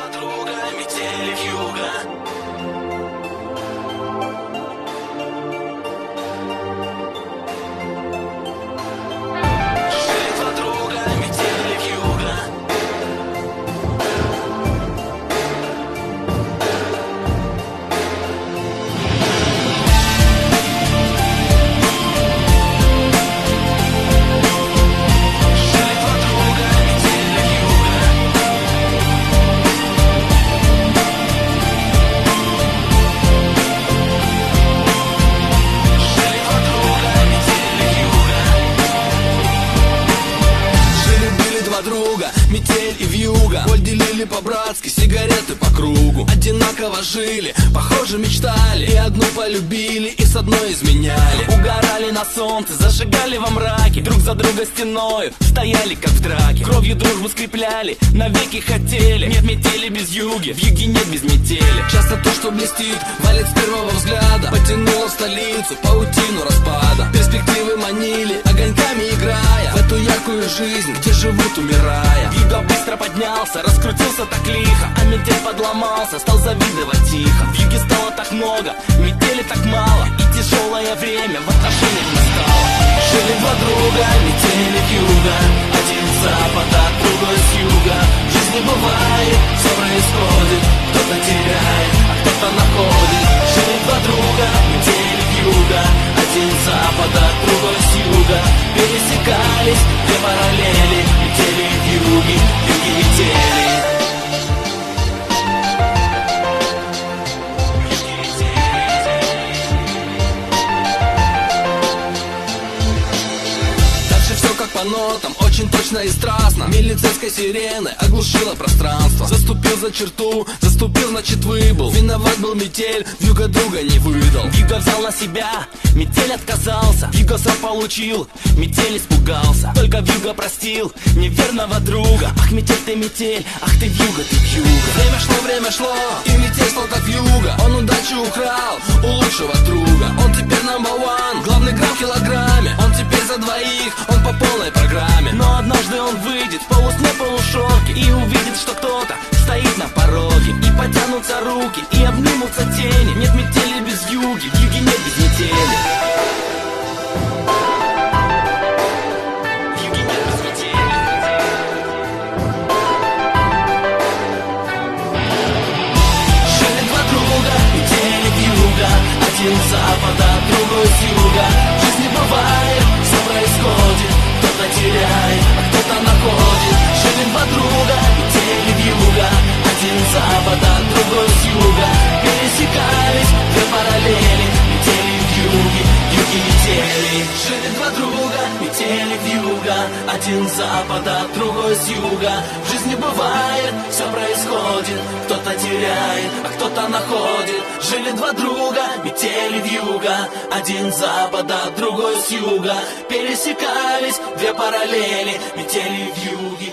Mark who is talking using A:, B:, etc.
A: подруга, метели вьюга. Друга, метель и вьюга. Боль делили по-братски, сигареты по кругу. Одинаково жили, похоже мечтали. И одну полюбили, и с одной изменяли. Угорали на солнце, зажигали во мраке. Друг за друга стеною, стояли как в драке. Кровью дружбу скрепляли, навеки хотели. Нет метели без вьюги, вьюги нет без метели. Часто то, что блестит, валит с первого взгляда. Потянуло в столицу, паутину распада. Перспективы манили, огоньками играя в эту яркую жизнь, где живут умирая. Вьюга быстро поднялся, раскрутился так лихо, а метель подломался, стал завидовать тихо. Вьюги стало так много, метели так мало, и тяжелое время в отношениях настало. Жили два друга, метели вьюга. Один с запада, другой с юга. В жизни бывает, все происходит. Кто-то теряет, а кто-то находит. Жили два друга, метели вьюга. Один с запада, другой с юга. Пересекались две параллели. Метели вьюги, вьюги метели. По нотам, очень точно и страстно. Милицейской сирены оглушила пространство. Заступил за черту, заступил, значит выбыл. Виноват был метель, вьюга друга не выдал. Вьюга взял на себя, метель отказался. Вьюга сам получил, метель испугался. Только вьюга простил неверного друга. Ах, метель ты метель, ах ты вьюга, ты вьюга. Время шло, и метель стал как вьюга. Он удачу украл у лучшего друга. Он теперь number one, главный грамм в килограмме. Он теперь за двоих, он по полной программе. Но однажды он выйдет в полусне полушорке и увидит, что кто-то стоит на пороге. И потянутся руки, и обнимутся тени. Нет метели без вьюги, вьюги нет без метели. Вьюги нет без метели. Жили два друга, метели вьюга. Один с запада, другой с юга. В жизни бывает, все происходит. Кто-то теряет, а кто-то находит. Жили два друга, метели вьюга. Один с запада, другой с юга. Пересекались две параллели. Метели вьюги, вьюги метели. Жили два друга, метели вьюга. Один с запада, другой с юга. В жизни бывает, все происходит. Кто-то теряет, а кто-то находит. Жили два друга, метели вьюга. Один с запада, другой с юга. Пересекались две параллели. Метели вьюги.